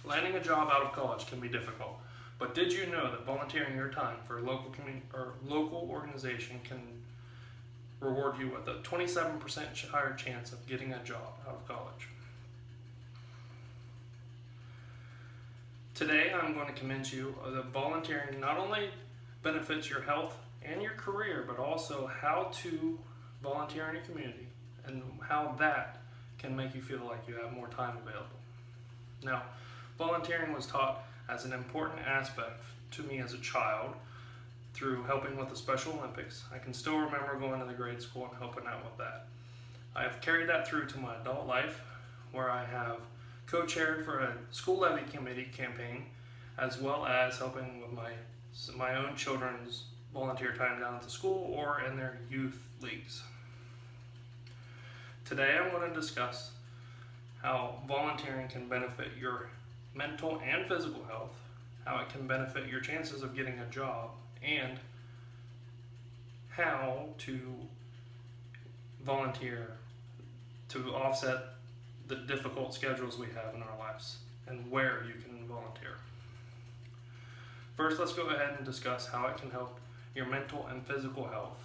Landing a job out of college can be difficult, but did you know that volunteering your time for a local community or local organization can reward you with a 27% higher chance of getting a job out of college? Today, I'm going to convince you that volunteering not only benefits your health and your career, but also how to volunteer in your community and how that can make you feel like you have more time available. Now, volunteering was taught as an important aspect to me as a child through helping with the Special Olympics. I can still remember going to the grade school and helping out with that. I have carried that through to my adult life, where I have co-chaired for a school levy committee campaign, as well as helping with my own children's volunteer time down at the school or in their youth leagues. Today I'm going to discuss how volunteering can benefit your mental and physical health, how it can benefit your chances of getting a job, and how to volunteer to offset the difficult schedules we have in our lives and where you can volunteer. First, let's go ahead and discuss how it can help your mental and physical health.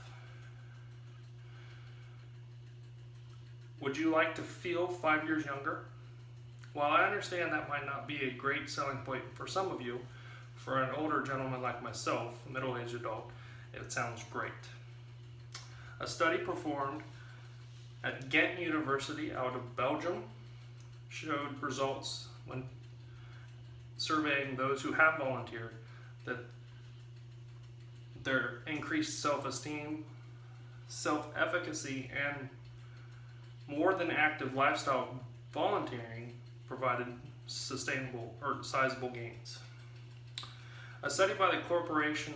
Would you like to feel 5 years younger? While I understand that might not be a great selling point for some of you, for an older gentleman like myself, a middle-aged adult, it sounds great. A study performed at Ghent University out of Belgium showed results when surveying those who have volunteered that their increased self-esteem, self-efficacy, and more than active lifestyle volunteering provided sustainable or sizable gains. A study by the Corporation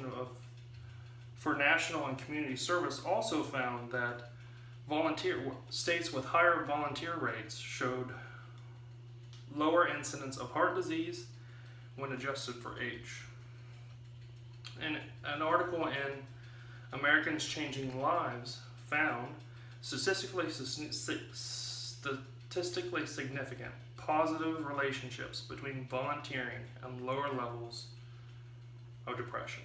for National and Community Service also found that states with higher volunteer rates showed lower incidence of heart disease when adjusted for age. And an article in Americans Changing Lives found statistically significant positive relationships between volunteering and lower levels of depression.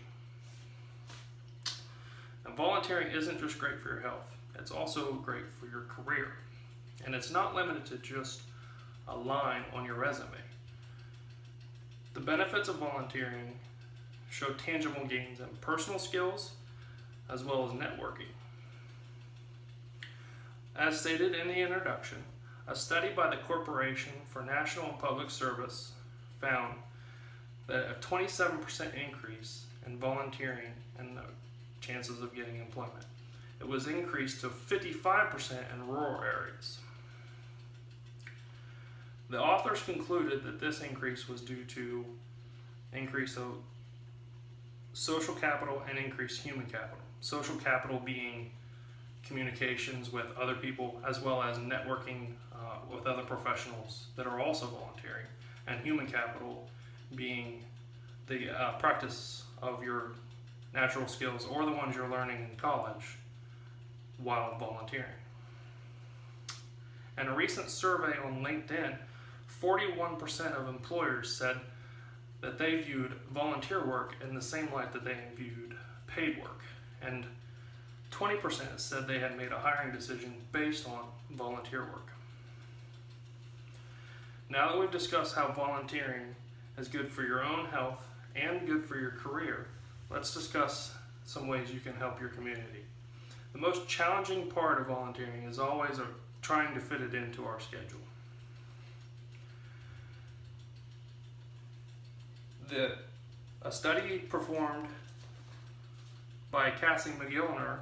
And volunteering isn't just great for your health, it's also great for your career. And it's not limited to just a line on your resume. The benefits of volunteering show tangible gains in personal skills as well as networking. As stated in the introduction, a study by the Corporation for National and Public Service found that a 27% increase in volunteering and the chances of getting employment. It was increased to 55% in rural areas. The authors concluded that this increase was due to increase of social capital and increased human capital. Social capital being communications with other people as well as networking with other professionals that are also volunteering, and human capital being the practice of your natural skills or the ones you're learning in college while volunteering. In a recent survey on LinkedIn, 41% of employers said that they viewed volunteer work in the same light that they viewed paid work, and 20% said they had made a hiring decision based on volunteer work. Now that we've discussed how volunteering is good for your own health and good for your career, let's discuss some ways you can help your community. The most challenging part of volunteering is always trying to fit it into our schedule. A study performed by Cassie McGilliner,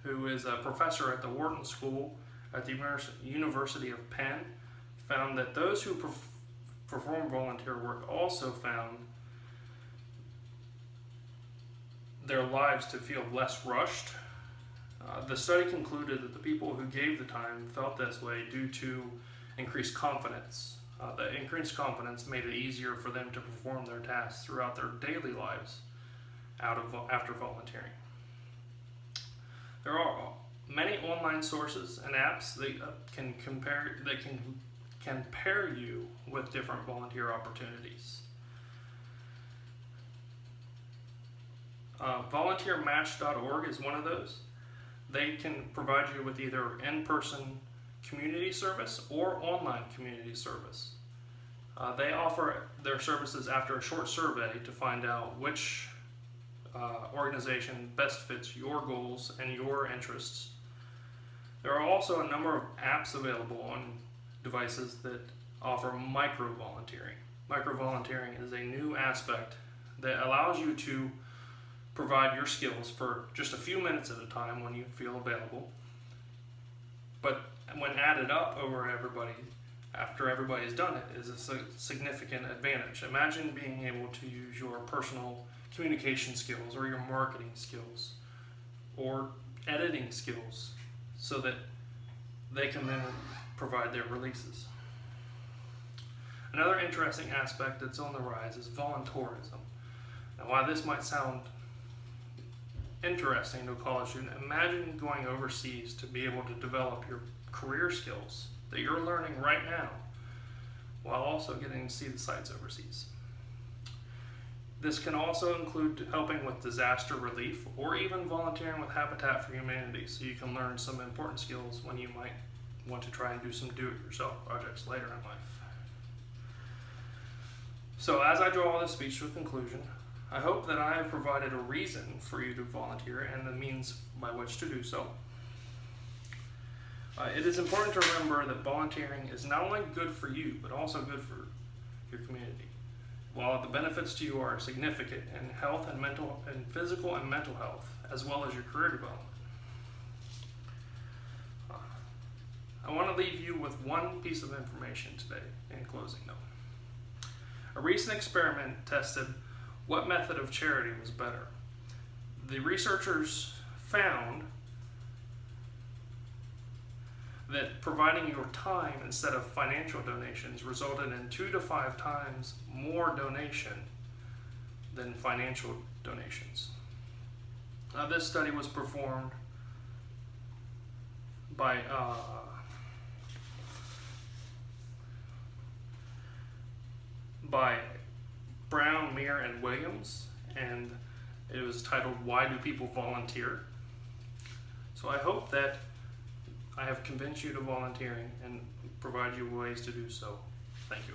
who is a professor at the Wharton School at the University of Penn, found that those who perform volunteer work also found their lives to feel less rushed. The study concluded that the people who gave the time felt this way due to increased confidence. The increased confidence made it easier for them to perform their tasks throughout their daily lives after volunteering. There are many online sources and apps that can can pair you with different volunteer opportunities. Volunteermatch.org is one of those. They can provide you with either in-person community service or online community service. They offer their services after a short survey to find out which organization best fits your goals and your interests. There are also a number of apps available on devices that offer micro-volunteering. Micro-volunteering is a new aspect that allows you to provide your skills for just a few minutes at a time when you feel available. But when added up after everybody's done it, is a significant advantage. Imagine being able to use your personal communication skills or your marketing skills or editing skills so that they can then provide their releases. Another interesting aspect that's on the rise is voluntourism. Now, while this might sound interesting to a college student, imagine going overseas to be able to develop your career skills that you're learning right now while also getting to see the sights overseas. This can also include helping with disaster relief or even volunteering with Habitat for Humanity, so you can learn some important skills when you might want to try and do some do-it-yourself projects later in life. So as I draw this speech to a conclusion, I hope that I have provided a reason for you to volunteer and the means by which to do so. It is important to remember that volunteering is not only good for you, but also good for your community. While the benefits to you are significant in health and physical and mental health, as well as your career development. I want to leave you with one piece of information today in closing though. A recent experiment tested what method of charity was better. The researchers found that providing your time instead of financial donations resulted in 2 to 5 times more donation than financial donations. This study was performed by Brown, Meir, and Williams, and it was titled "Why Do People Volunteer?" So I hope that I have convinced you to volunteering and provide you ways to do so. Thank you.